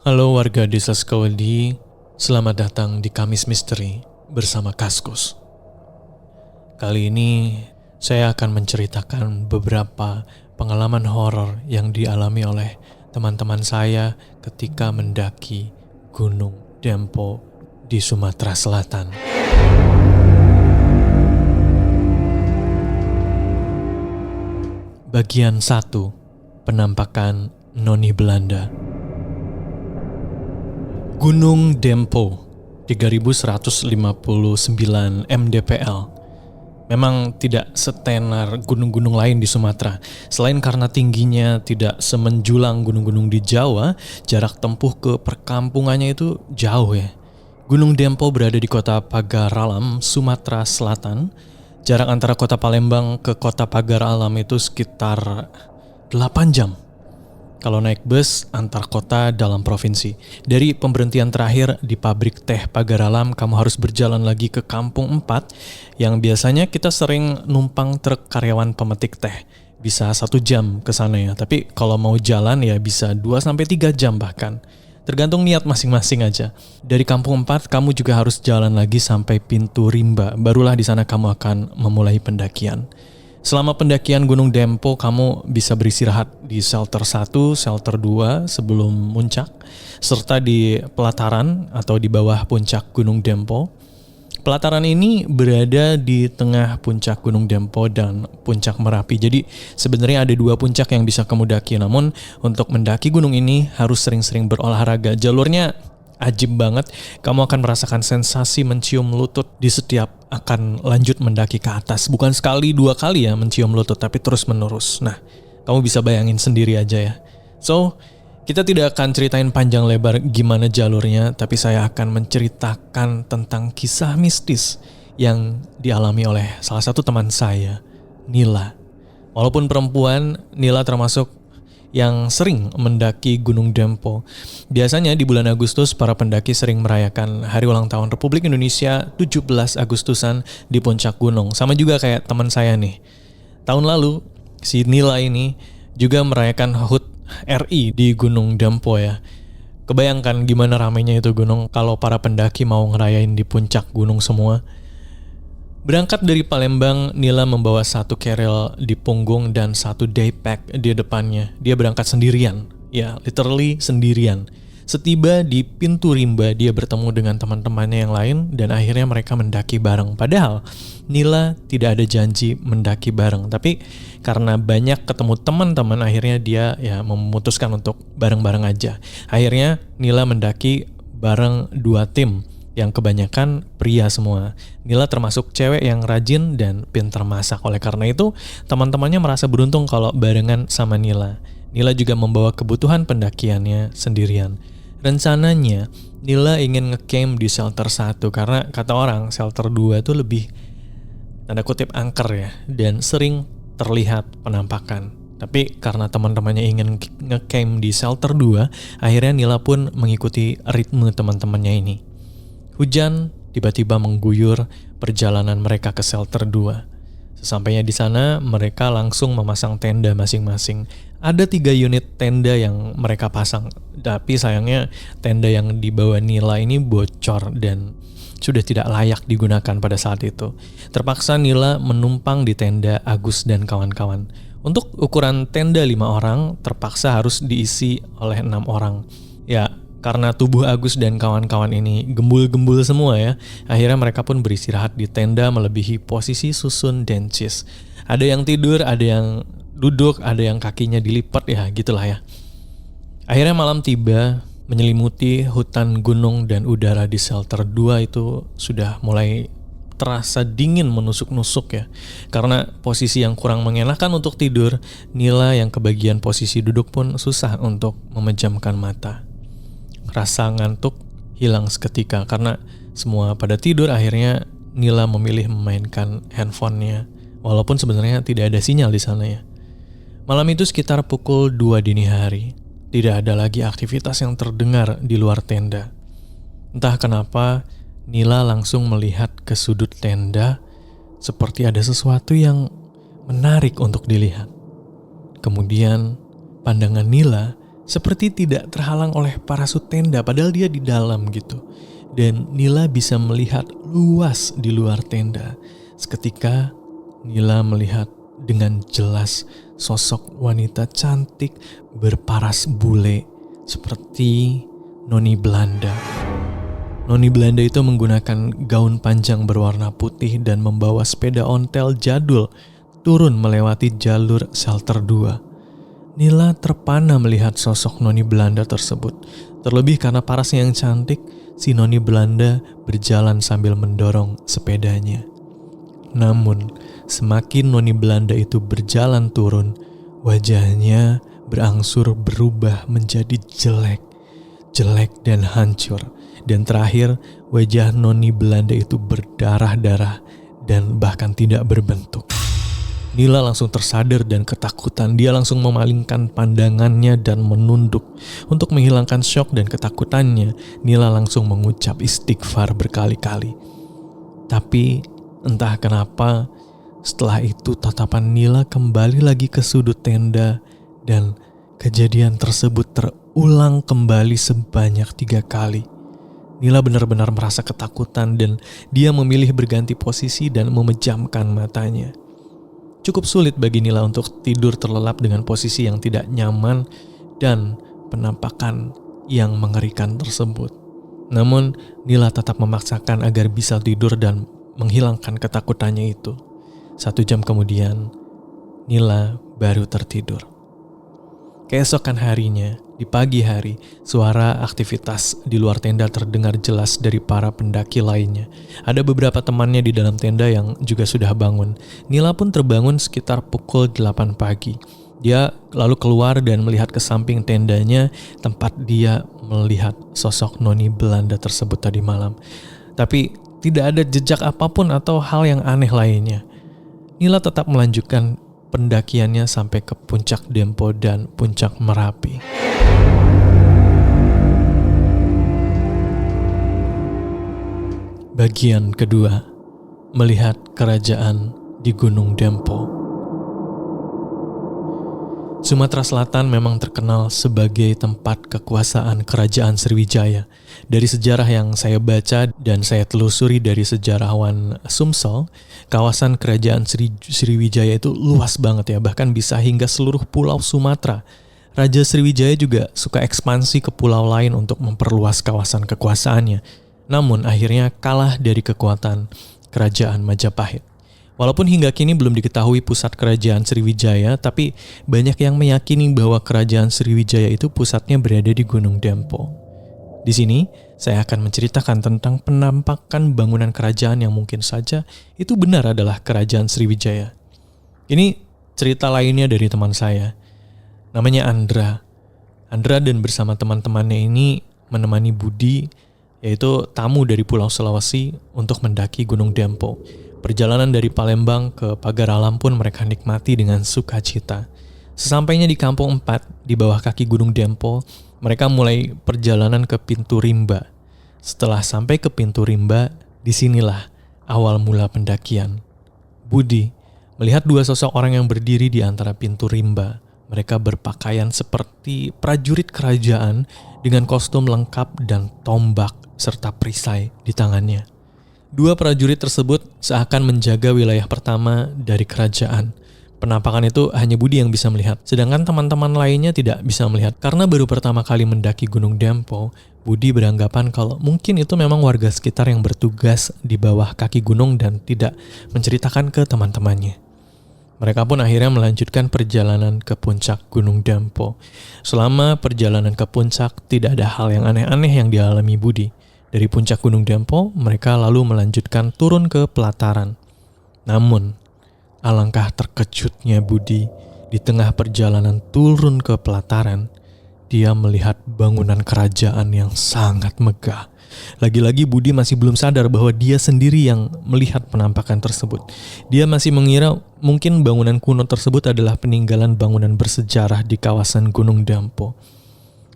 Halo warga desa Sukawedi, selamat datang di Kamis Misteri bersama Kaskus. Kali ini saya akan menceritakan beberapa pengalaman horor yang dialami oleh teman-teman saya ketika mendaki Gunung Dempo di Sumatera Selatan. Bagian 1, Penampakan Noni Belanda. Gunung Dempo 3159 mdpl memang tidak setenar gunung-gunung lain di Sumatera. Selain karena tingginya tidak semenjulang gunung-gunung di Jawa, jarak tempuh ke perkampungannya itu jauh ya. Gunung Dempo berada di kota Pagar Alam, Sumatera Selatan. Jarak antara kota Palembang ke kota Pagar Alam itu sekitar 8 jam. Kalau naik bus antar kota dalam provinsi. Dari pemberhentian terakhir di pabrik teh Pagar Alam, kamu harus berjalan lagi ke Kampung 4 yang biasanya kita sering numpang truk karyawan pemetik teh. Bisa 1 jam ke sana ya, tapi kalau mau jalan ya bisa 2-3 jam bahkan. Tergantung niat masing-masing aja. Dari Kampung 4 kamu juga harus jalan lagi sampai Pintu Rimba. Barulah di sana kamu akan memulai pendakian. Selama pendakian Gunung Dempo, kamu bisa beristirahat di shelter 1, shelter 2 sebelum puncak, serta di pelataran atau di bawah puncak Gunung Dempo. Pelataran ini berada di tengah puncak Gunung Dempo dan puncak Merapi. Jadi sebenarnya ada 2 puncak yang bisa kamu daki. Namun untuk mendaki gunung ini harus sering-sering berolahraga. Jalurnya ajib banget, kamu akan merasakan sensasi mencium lutut di setiap akan lanjut mendaki ke atas. Bukan sekali 2 kali ya mencium lutut, tapi terus menerus. Nah, kamu bisa bayangin sendiri aja ya. So, kita tidak akan ceritain panjang lebar gimana jalurnya, tapi saya akan menceritakan tentang kisah mistis yang dialami oleh salah satu teman saya, Nila. Walaupun perempuan, Nila termasuk yang sering mendaki Gunung Dempo. Biasanya di bulan Agustus, para pendaki sering merayakan Hari Ulang Tahun Republik Indonesia 17 Agustusan di puncak gunung. Sama juga kayak teman saya nih. Tahun lalu, si Nila ini juga merayakan HUT RI di Gunung Dempo ya. Kebayangkan gimana ramainya itu gunung kalau para pendaki mau ngerayain di puncak gunung semua. Berangkat dari Palembang, Nila membawa 1 keril di punggung dan 1 daypack di depannya. Dia berangkat sendirian, ya literally sendirian. Setiba di Pintu Rimba, dia bertemu dengan teman-temannya yang lain dan akhirnya mereka mendaki bareng. Padahal Nila tidak ada janji mendaki bareng, tapi karena banyak ketemu teman-teman, akhirnya dia ya memutuskan untuk bareng-bareng aja. Akhirnya Nila mendaki bareng 2 tim yang kebanyakan pria semua. Nila termasuk cewek yang rajin dan pintar masak. Oleh karena itu, teman-temannya merasa beruntung kalau barengan sama Nila. Nila juga membawa kebutuhan pendakiannya sendirian. Rencananya, Nila ingin ngecamp di shelter 1 karena kata orang shelter 2 itu lebih tanda kutip angker ya, dan sering terlihat penampakan. Tapi karena teman-temannya ingin ngecamp di shelter 2, akhirnya Nila pun mengikuti ritme teman-temannya ini. Hujan tiba-tiba mengguyur perjalanan mereka ke shelter 2. Sesampainya di sana, mereka langsung memasang tenda masing-masing. Ada 3 unit tenda yang mereka pasang, tapi sayangnya tenda yang dibawa Nila ini bocor dan sudah tidak layak digunakan pada saat itu. Terpaksa Nila menumpang di tenda Agus dan kawan-kawan. Untuk ukuran tenda 5 orang, terpaksa harus diisi oleh 6 orang. Ya, karena tubuh Agus dan kawan-kawan ini gembul-gembul semua ya, akhirnya mereka pun beristirahat di tenda melebihi posisi susun dan cheese. Ada yang tidur, ada yang duduk, ada yang kakinya dilipat ya gitulah ya. Akhirnya malam tiba, menyelimuti hutan gunung dan udara di shelter 2 itu sudah mulai terasa dingin menusuk-nusuk ya. Karena posisi yang kurang mengenakan untuk tidur, Nila yang kebagian posisi duduk pun susah untuk memejamkan mata. Rasa ngantuk hilang seketika karena semua pada tidur. Akhirnya Nila memilih memainkan handphonenya, walaupun sebenarnya tidak ada sinyal di sana ya. Malam itu sekitar pukul 2 dini hari. Tidak ada lagi aktivitas yang terdengar di luar tenda. Entah kenapa, Nila langsung melihat ke sudut tenda seperti ada sesuatu yang menarik untuk dilihat. Kemudian, pandangan Nila seperti tidak terhalang oleh parasut tenda, padahal dia di dalam gitu. Dan Nila bisa melihat luas di luar tenda. Seketika Nila melihat dengan jelas sosok wanita cantik berparas bule seperti Noni Belanda. Noni Belanda itu menggunakan gaun panjang berwarna putih dan membawa sepeda ontel jadul turun melewati jalur shelter 2. Nila terpana melihat sosok Noni Belanda tersebut. Terlebih karena parasnya yang cantik, si Noni Belanda berjalan sambil mendorong sepedanya. Namun, semakin Noni Belanda itu berjalan turun, wajahnya berangsur berubah menjadi jelek dan hancur. Dan terakhir, wajah Noni Belanda itu berdarah-darah dan bahkan tidak berbentuk. Nila langsung tersadar dan ketakutan. Dia langsung memalingkan pandangannya dan menunduk. Untuk menghilangkan syok dan ketakutannya, Nila langsung mengucap istighfar berkali-kali. Tapi entah kenapa, setelah itu tatapan Nila kembali lagi ke sudut tenda dan kejadian tersebut terulang kembali sebanyak 3 kali. Nila benar-benar merasa ketakutan dan dia memilih berganti posisi dan memejamkan matanya. Cukup sulit bagi Nila untuk tidur terlelap dengan posisi yang tidak nyaman dan penampakan yang mengerikan tersebut. Namun, Nila tetap memaksakan agar bisa tidur dan menghilangkan ketakutannya itu. 1 jam kemudian, Nila baru tertidur. Keesokan harinya, di pagi hari, suara aktivitas di luar tenda terdengar jelas dari para pendaki lainnya. Ada beberapa temannya di dalam tenda yang juga sudah bangun. Nila pun terbangun sekitar pukul 8 pagi. Dia lalu keluar dan melihat ke samping tendanya tempat dia melihat sosok Noni Belanda tersebut tadi malam. Tapi tidak ada jejak apapun atau hal yang aneh lainnya. Nila tetap melanjutkan pendakiannya sampai ke puncak Dempo dan puncak Merapi. Bagian kedua, melihat kerajaan di Gunung Dempo. Sumatera Selatan memang terkenal sebagai tempat kekuasaan Kerajaan Sriwijaya. Dari sejarah yang saya baca dan saya telusuri dari sejarawan Sumsel, kawasan Kerajaan Sriwijaya itu luas banget ya, bahkan bisa hingga seluruh pulau Sumatera. Raja Sriwijaya juga suka ekspansi ke pulau lain untuk memperluas kawasan kekuasaannya. Namun akhirnya kalah dari kekuatan Kerajaan Majapahit. Walaupun hingga kini belum diketahui pusat Kerajaan Sriwijaya, tapi banyak yang meyakini bahwa Kerajaan Sriwijaya itu pusatnya berada di Gunung Dempo. Di sini, saya akan menceritakan tentang penampakan bangunan kerajaan yang mungkin saja itu benar adalah Kerajaan Sriwijaya. Ini cerita lainnya dari teman saya. Namanya Andra. Andra dan bersama teman-temannya ini menemani Budi, yaitu tamu dari Pulau Sulawesi, untuk mendaki Gunung Dempo. Perjalanan dari Palembang ke Pagar Alam pun mereka nikmati dengan sukacita. Sesampainya di Kampung 4, di bawah kaki Gunung Dempo, mereka mulai perjalanan ke Pintu Rimba. Setelah sampai ke Pintu Rimba, disinilah awal mula pendakian. Budi melihat 2 sosok orang yang berdiri di antara Pintu Rimba. Mereka berpakaian seperti prajurit kerajaan dengan kostum lengkap dan tombak serta perisai di tangannya. 2 prajurit tersebut seakan menjaga wilayah pertama dari kerajaan. Penampakan itu hanya Budi yang bisa melihat, sedangkan teman-teman lainnya tidak bisa melihat. Karena baru pertama kali mendaki Gunung Dempo, Budi beranggapan kalau mungkin itu memang warga sekitar yang bertugas di bawah kaki gunung dan tidak menceritakan ke teman-temannya. Mereka pun akhirnya melanjutkan perjalanan ke puncak Gunung Dempo. Selama perjalanan ke puncak, tidak ada hal yang aneh-aneh yang dialami Budi. Dari puncak Gunung Dempo, mereka lalu melanjutkan turun ke pelataran. Namun, alangkah terkejutnya Budi, di tengah perjalanan turun ke pelataran, dia melihat bangunan kerajaan yang sangat megah. Lagi-lagi Budi masih belum sadar bahwa dia sendiri yang melihat penampakan tersebut. Dia masih mengira mungkin bangunan kuno tersebut adalah peninggalan bangunan bersejarah di kawasan Gunung Dempo.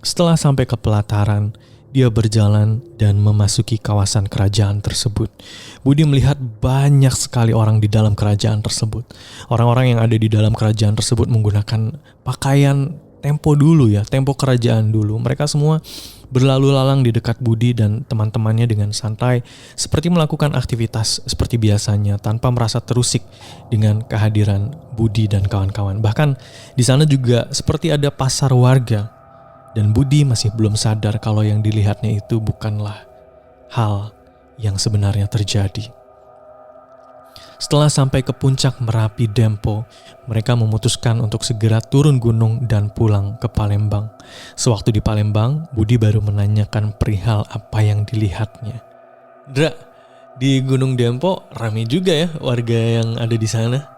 Setelah sampai ke pelataran, dia berjalan dan memasuki kawasan kerajaan tersebut. Budi melihat banyak sekali orang di dalam kerajaan tersebut. Orang-orang yang ada di dalam kerajaan tersebut menggunakan pakaian tempo dulu ya, tempo kerajaan dulu. Mereka semua berlalu lalang di dekat Budi dan teman-temannya dengan santai, seperti melakukan aktivitas seperti biasanya tanpa merasa terusik dengan kehadiran Budi dan kawan-kawan. Bahkan di sana juga seperti ada pasar warga dan Budi masih belum sadar kalau yang dilihatnya itu bukanlah hal yang sebenarnya terjadi. Setelah sampai ke puncak Merapi Dempo, mereka memutuskan untuk segera turun gunung dan pulang ke Palembang. Sewaktu di Palembang, Budi baru menanyakan perihal apa yang dilihatnya. Dra, di Gunung Dempo ramai juga ya warga yang ada di sana?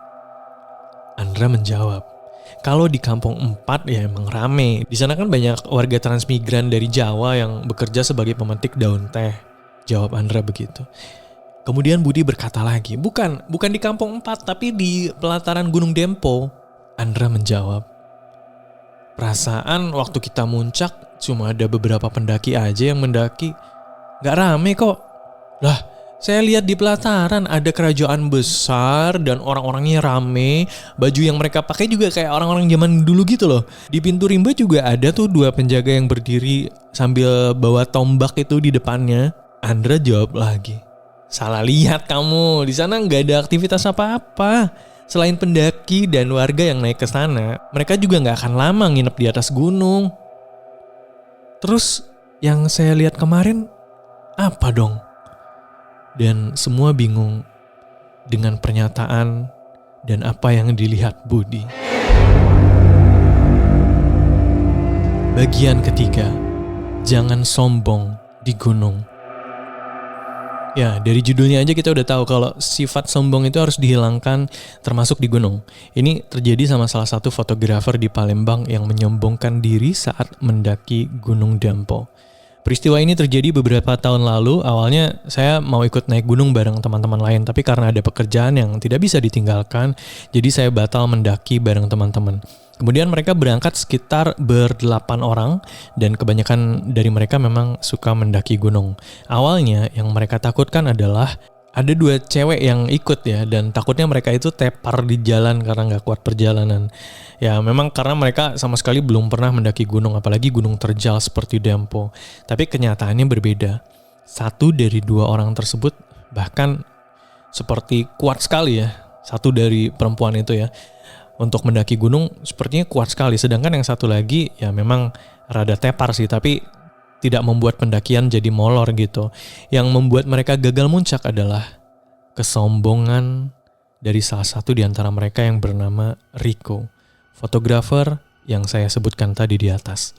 Andra menjawab, kalau di Kampung 4 ya emang rame. Di sana kan banyak warga transmigran dari Jawa yang bekerja sebagai pemetik daun teh. Jawab Andra begitu. Kemudian Budi berkata lagi, bukan di Kampung 4, tapi di pelataran Gunung Dempo. Andra menjawab, perasaan waktu kita muncak cuma ada beberapa pendaki aja yang mendaki. Gak rame kok. Lah, saya lihat di pelataran ada kerajaan besar dan orang-orangnya rame. Baju yang mereka pakai juga kayak orang-orang zaman dulu gitu loh. Di pintu rimba juga ada tuh 2 penjaga yang berdiri sambil bawa tombak itu di depannya. Andra jawab lagi, salah lihat kamu, di sana nggak ada aktivitas apa-apa. Selain pendaki dan warga yang naik ke sana, mereka juga nggak akan lama nginep di atas gunung. Terus yang saya lihat kemarin, apa dong? Dan semua bingung dengan pernyataan dan apa yang dilihat Budi. Bagian ketiga, jangan sombong di gunung. Ya, dari judulnya aja kita udah tahu kalau sifat sombong itu harus dihilangkan termasuk di gunung. Ini terjadi sama salah satu fotografer di Palembang yang menyombongkan diri saat mendaki Gunung Dempo. Peristiwa ini terjadi beberapa tahun lalu. Awalnya saya mau ikut naik gunung bareng teman-teman lain, tapi karena ada pekerjaan yang tidak bisa ditinggalkan, jadi saya batal mendaki bareng teman-teman. Kemudian mereka berangkat sekitar ber-8 orang dan kebanyakan dari mereka memang suka mendaki gunung. Awalnya yang mereka takutkan adalah ada 2 cewek yang ikut ya, dan takutnya mereka itu tepar di jalan karena nggak kuat perjalanan. Ya memang karena mereka sama sekali belum pernah mendaki gunung, apalagi gunung terjal seperti Dempo. Tapi kenyataannya berbeda. 1 dari 2 orang tersebut bahkan seperti kuat sekali ya. 1 dari perempuan itu ya. Untuk mendaki gunung sepertinya kuat sekali. Sedangkan yang 1 lagi ya memang rada tepar sih, tapi tidak membuat pendakian jadi molor gitu. Yang membuat mereka gagal muncak adalah kesombongan dari salah satu di antara mereka yang bernama Rico, fotografer yang saya sebutkan tadi di atas.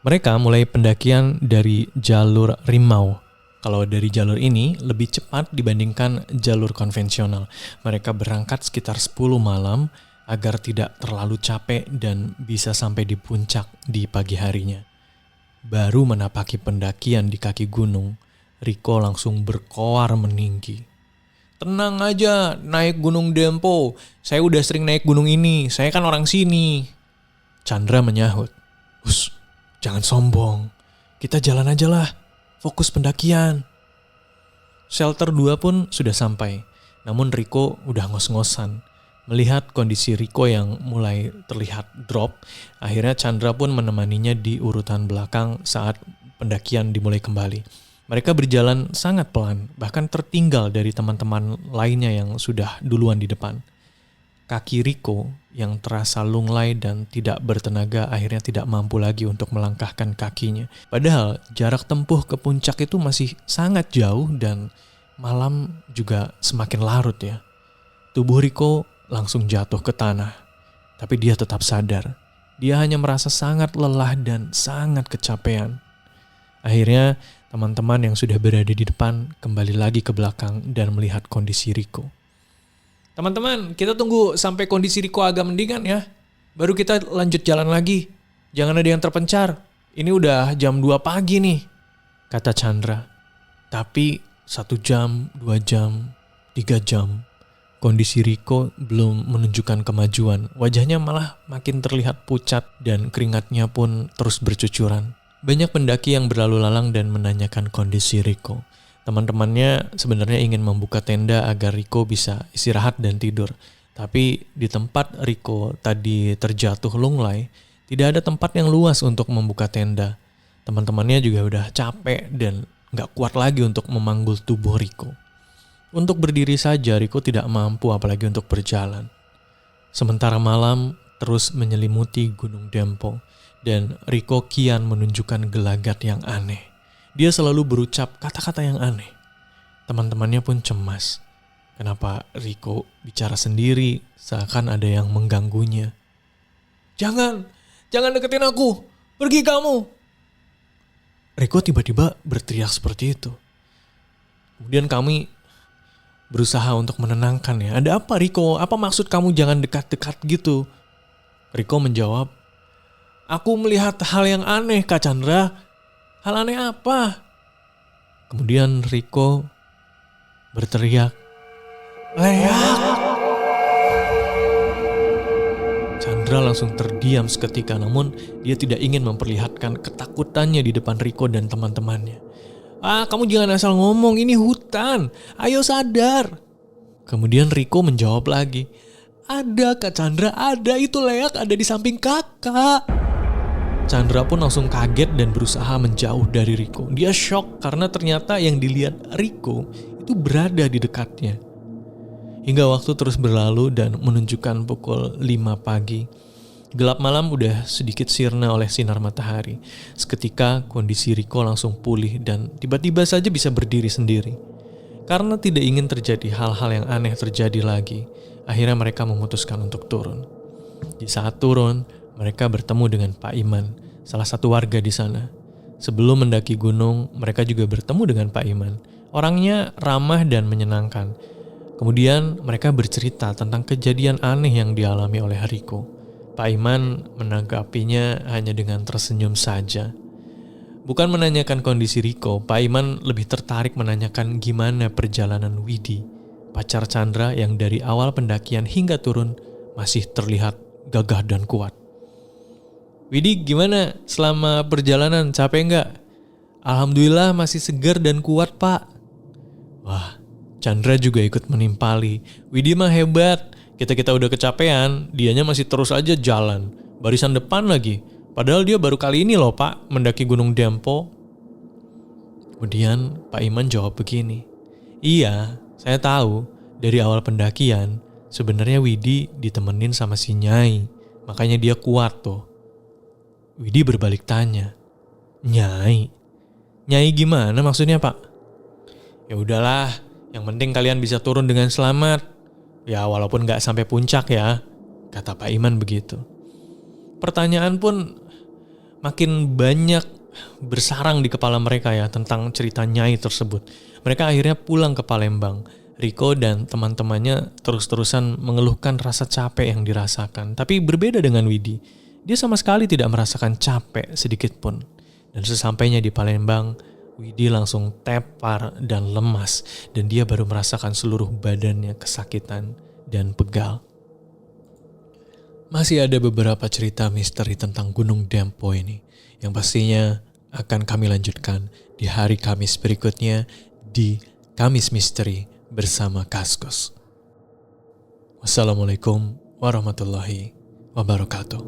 Mereka mulai pendakian dari jalur Rimau. Kalau dari jalur ini lebih cepat dibandingkan jalur konvensional. Mereka berangkat sekitar 10 malam agar tidak terlalu capek dan bisa sampai di puncak di pagi harinya. Baru menapaki pendakian di kaki gunung, Rico langsung berkoar meninggi. Tenang aja, naik Gunung Dempo. Saya udah sering naik gunung ini, saya kan orang sini. Chandra menyahut, "Us, jangan sombong. Kita jalan aja lah, fokus pendakian." Shelter 2 pun sudah sampai, namun Rico udah ngos-ngosan. Melihat kondisi Rico yang mulai terlihat drop, akhirnya Chandra pun menemaninya di urutan belakang saat pendakian dimulai kembali. Mereka berjalan sangat pelan, bahkan tertinggal dari teman-teman lainnya yang sudah duluan di depan. Kaki Rico yang terasa lunglai dan tidak bertenaga akhirnya tidak mampu lagi untuk melangkahkan kakinya. Padahal jarak tempuh ke puncak itu masih sangat jauh dan malam juga semakin larut ya. Tubuh Rico langsung jatuh ke tanah, tapi dia tetap sadar. Dia hanya merasa sangat lelah dan sangat kecapean. Akhirnya teman-teman yang sudah berada di depan kembali lagi ke belakang dan melihat kondisi Rico. Teman-teman, kita tunggu sampai kondisi Rico agak mendingan ya. Baru kita lanjut jalan lagi. Jangan ada yang terpencar. Ini udah jam 2 pagi nih, kata Chandra. Tapi 1 jam, 2 jam, 3 jam. Kondisi Rico belum menunjukkan kemajuan. Wajahnya malah makin terlihat pucat dan keringatnya pun terus bercucuran. Banyak pendaki yang berlalu lalang dan menanyakan kondisi Rico. Teman-temannya sebenarnya ingin membuka tenda agar Rico bisa istirahat dan tidur. Tapi di tempat Rico tadi terjatuh lunglai, Tidak ada tempat yang luas untuk membuka tenda. Teman-temannya juga udah capek dan gak kuat lagi untuk memanggul tubuh Riko. Untuk berdiri saja Riko tidak mampu, apalagi untuk berjalan. Sementara malam terus menyelimuti Gunung Dempo dan Riko kian menunjukkan gelagat yang aneh. Dia selalu berucap kata-kata yang aneh. Teman-temannya pun cemas. Kenapa Riko bicara sendiri seakan ada yang mengganggunya. Jangan deketin aku, pergi kamu. Riko tiba-tiba berteriak seperti itu. Kemudian kami berusaha untuk menenangkannya. Ada apa Riko? Apa maksud kamu jangan dekat-dekat gitu? Riko menjawab, aku melihat hal yang aneh Kak Chandra. Hal aneh apa? Kemudian Riko berteriak, Leak! Chandra langsung terdiam seketika, namun dia tidak ingin memperlihatkan ketakutannya di depan Riko dan teman-temannya. Kamu jangan asal ngomong, ini hutan. Ayo sadar. Kemudian Riko menjawab lagi, ada Kak Chandra, ada, itu Leak ada di samping kakak. Chandra pun langsung kaget dan berusaha menjauh dari Riko. Dia shock karena ternyata yang dilihat Riko itu berada di dekatnya. Hingga waktu terus berlalu dan menunjukkan pukul 5 pagi. Gelap malam udah sedikit sirna oleh sinar matahari. Seketika kondisi Riko langsung pulih dan tiba-tiba saja bisa berdiri sendiri. Karena tidak ingin terjadi hal-hal yang aneh terjadi lagi, akhirnya mereka memutuskan untuk turun. Di saat turun, mereka bertemu dengan Pak Iman, salah satu warga di sana. Sebelum mendaki gunung, mereka juga bertemu dengan Pak Iman. Orangnya ramah dan menyenangkan. Kemudian mereka bercerita tentang kejadian aneh yang dialami oleh Riko. Pak Iman menanggapinya hanya dengan tersenyum saja. Bukan menanyakan kondisi Riko, Pak Iman lebih tertarik menanyakan gimana perjalanan Widi, pacar Chandra yang dari awal pendakian hingga turun masih terlihat gagah dan kuat. Widi gimana selama perjalanan, capek nggak? Alhamdulillah masih segar dan kuat Pak. Wah, Chandra juga ikut menimpali. Widi mah hebat, kita udah kecapean, dianya masih terus aja jalan, barisan depan lagi. Padahal dia baru kali ini loh Pak mendaki Gunung Dempo. Kemudian Pak Iman jawab begini. Iya, saya tahu dari awal pendakian sebenarnya Widi ditemenin sama si Nyai. Makanya dia kuat tuh. Widi berbalik tanya. Nyai? Nyai gimana maksudnya Pak? Ya udahlah, yang penting kalian bisa turun dengan selamat. Ya walaupun gak sampai puncak ya, kata Pak Iman begitu. Pertanyaan pun makin banyak bersarang di kepala mereka ya tentang cerita Nyai tersebut. Mereka akhirnya pulang ke Palembang. Riko dan teman-temannya terus-terusan mengeluhkan rasa capek yang dirasakan. Tapi berbeda dengan Widi. Dia sama sekali tidak merasakan capek sedikit pun. Dan sesampainya di Palembang, Widi langsung tepar dan lemas. Dan dia baru merasakan seluruh badannya kesakitan dan pegal. Masih ada beberapa cerita misteri tentang Gunung Dempo ini yang pastinya akan kami lanjutkan di hari Kamis berikutnya di Kamis Misteri bersama Kaskus. Wassalamualaikum warahmatullahi wabarakatuh.